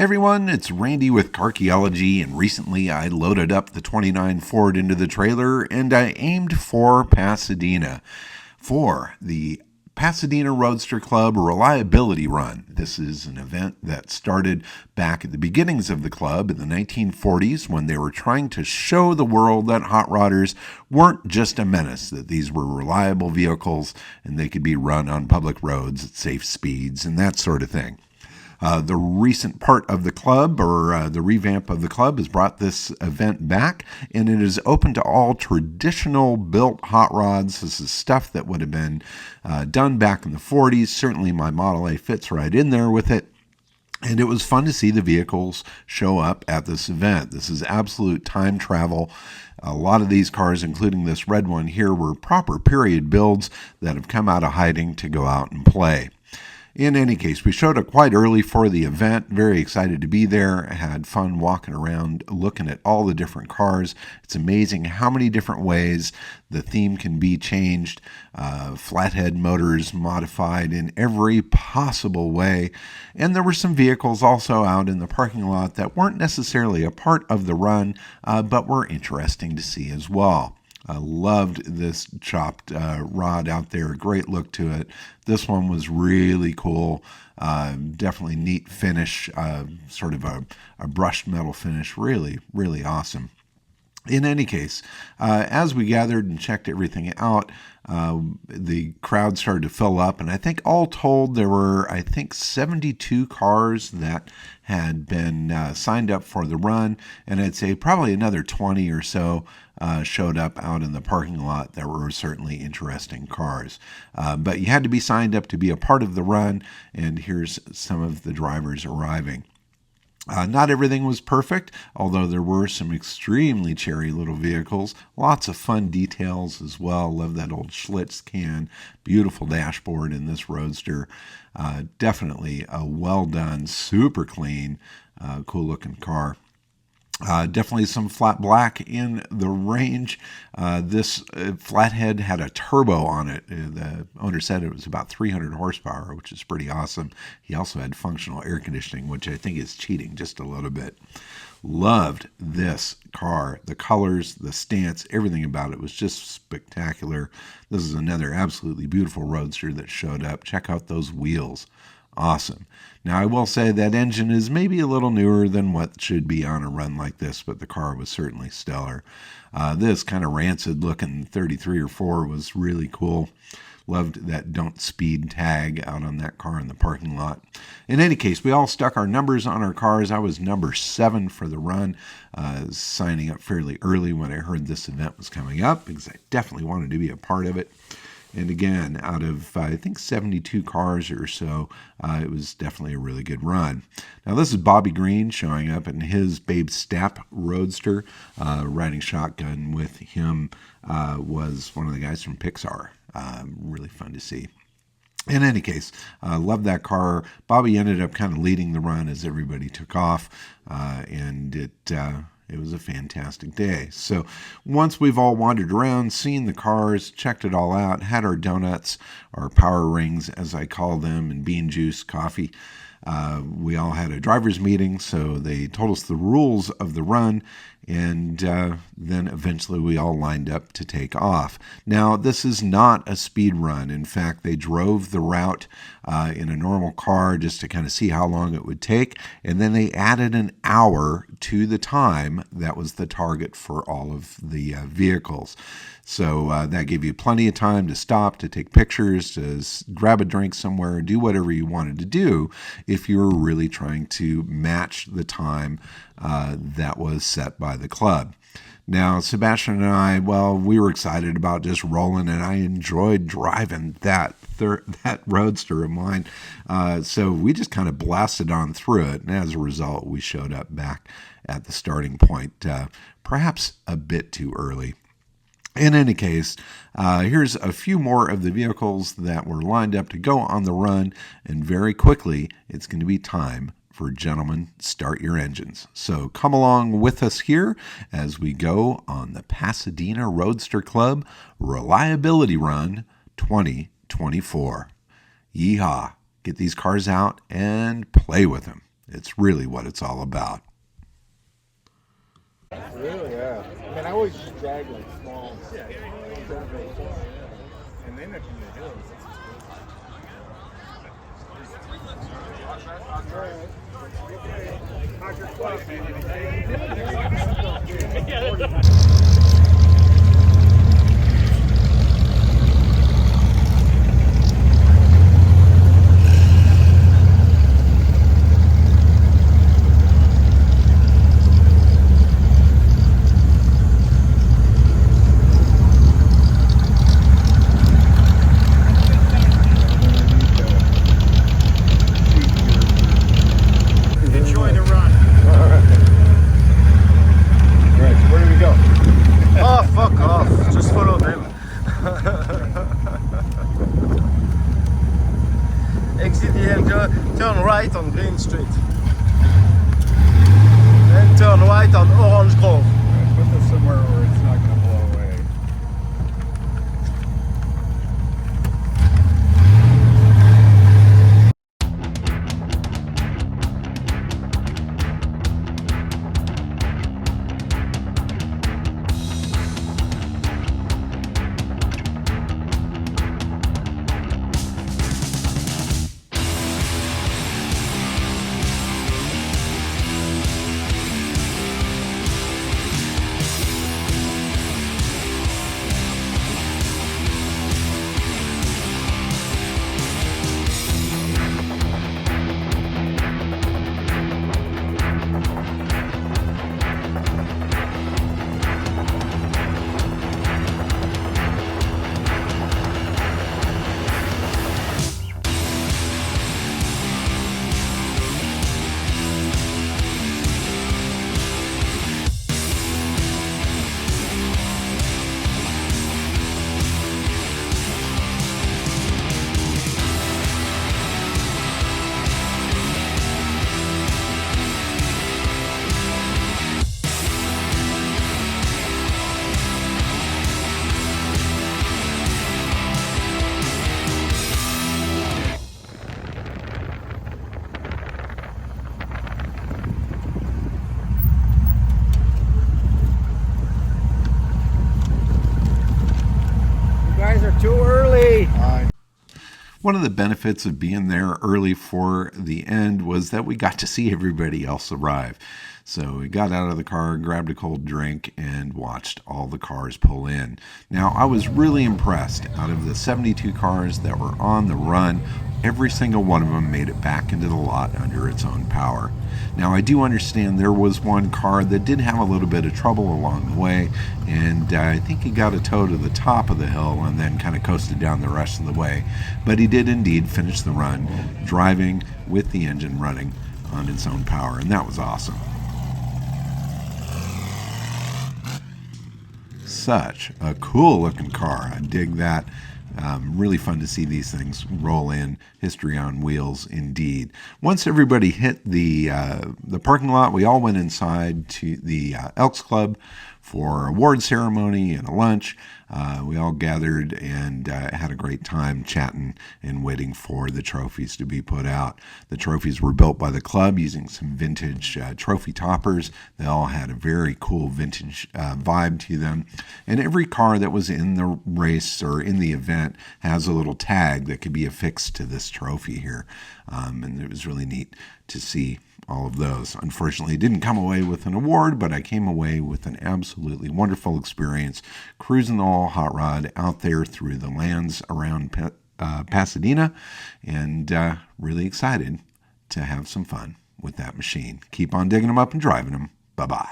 Hey everyone, it's Randy with Carchaeology, and recently I loaded up the 29 Ford into the trailer and I aimed for Pasadena for the Pasadena Roadster Club Reliability Run. This is an event that started back at the beginnings of the club in the 1940s when they were trying to show the world that hot rodders weren't just a menace, that these were reliable vehicles and they could be run on public roads at safe speeds and that sort of thing. The recent part of the club, or the revamp of the club, has brought this event back, and it is open to all traditional built hot rods. This is stuff that would have been done back in the 40s. Certainly my Model A fits right in there with it. And it was fun to see the vehicles show up at this event. This is absolute time travel. A lot of these cars, including this red one here, were proper period builds that have come out of hiding to go out and play. In any case, we showed up quite early for the event. Very excited to be there. I had fun walking around looking at all the different cars. It's amazing how many different ways the theme can be changed. Flathead motors modified in every possible way. And there were some vehicles also out in the parking lot that weren't necessarily a part of the run, but were interesting to see as well. I loved this chopped rod out there. Great look to it. This one was really cool. Definitely neat finish, sort of a brushed metal finish. Really, really awesome. In any case, as we gathered and checked everything out, the crowd started to fill up, and I think all told there were, 72 cars that had been signed up for the run, and I'd say probably another 20 or so showed up out in the parking lot that were certainly interesting cars. But you had to be signed up to be a part of the run, and here's some of the drivers arriving. Not everything was perfect, although there were some extremely cherry little vehicles. Lots of fun details as well. Love that old Schlitz can. Beautiful dashboard in this Roadster. Definitely a well done, super clean, cool looking car. Definitely some flat black in the range. This flathead had a turbo on it. The owner said it was about 300 horsepower, which is pretty awesome. He also had functional air conditioning, which I think is cheating just a little bit. Loved this car. The colors, the stance, everything about it was just spectacular. This is another absolutely beautiful Roadster that showed up. Check out those wheels. Awesome. Now, I will say that engine is maybe a little newer than what should be on a run like this, but the car was certainly stellar. This kind of rancid looking 33 or 4 was really cool. Loved that don't speed tag out on that car in the parking lot. In any case, we all stuck our numbers on our cars. I was number 7 for the run, signing up fairly early when I heard this event was coming up because I definitely wanted to be a part of it. And again, out of, 72 cars or so, it was definitely a really good run. Now, this is Bobby Green showing up in his Babe Stapp Roadster. Riding shotgun with him was one of the guys from Pixar. Really fun to see. In any case, loved that car. Bobby ended up kind of leading the run as everybody took off, and it was a fantastic day. So once we've all wandered around, seen the cars, checked it all out, had our donuts, our power rings, as I call them, and bean juice, coffee, we all had a driver's meeting, so they told us the rules of the run, and then eventually we all lined up to take off. Now, this is not a speed run. In fact, they drove the route in a normal car just to kind of see how long it would take, and then they added an hour to the time that was the target for all of the vehicles. So that gave you plenty of time to stop, to take pictures, to grab a drink somewhere, do whatever you wanted to do if you were really trying to match the time that was set by the club. Now, Sebastien and I, we were excited about just rolling, and I enjoyed driving that Roadster of mine. So we just kind of blasted on through it, and as a result, we showed up back at the starting point, perhaps a bit too early. In any case, here's a few more of the vehicles that were lined up to go on the run, and very quickly, it's going to be time for Gentlemen, Start Your Engines. So come along with us here as we go on the Pasadena Roadster Club Reliability Run 2024. Yeehaw! Get these cars out and play with them. It's really what it's all about. Really, yeah. I mean, I always just drag like small. Yeah, and then up in the hills. Enjoy the run. Right, where do we go? Oh, fuck off. Just follow them. Exit the Angeles, turn right on Green Street. Then turn right on Orange Grove. Put this somewhere where it's not going to blow away. Too early. One of the benefits of being there early for the end was that we got to see everybody else arrive. So we got out of the car, grabbed a cold drink, and watched all the cars pull in. Now, I was really impressed. Out of the 72 cars that were on the run, every single one of them made it back into the lot under its own power. Now, I do understand there was one car that did have a little bit of trouble along the way, and I think he got a tow to the top of the hill and then kind of coasted down the rest of the way. But he did indeed finish the run, driving with the engine running on its own power, and that was awesome. Such a cool looking car. I dig that. Really fun to see these things roll in. History on wheels, indeed. Once everybody hit the parking lot, we all went inside to the Elks Club for a award ceremony and a lunch. We all gathered and had a great time chatting and waiting for the trophies to be put out. The trophies were built by the club using some vintage trophy toppers. They all had a very cool vintage vibe to them. And every car that was in the race or in the event has a little tag that could be affixed to this trophy here. And it was really neat to see all of those. Unfortunately, I didn't come away with an award, but I came away with an absolutely wonderful experience cruising the all hot rod out there through the lands around Pasadena, and really excited to have some fun with that machine. Keep on digging them up and driving them. Bye-bye.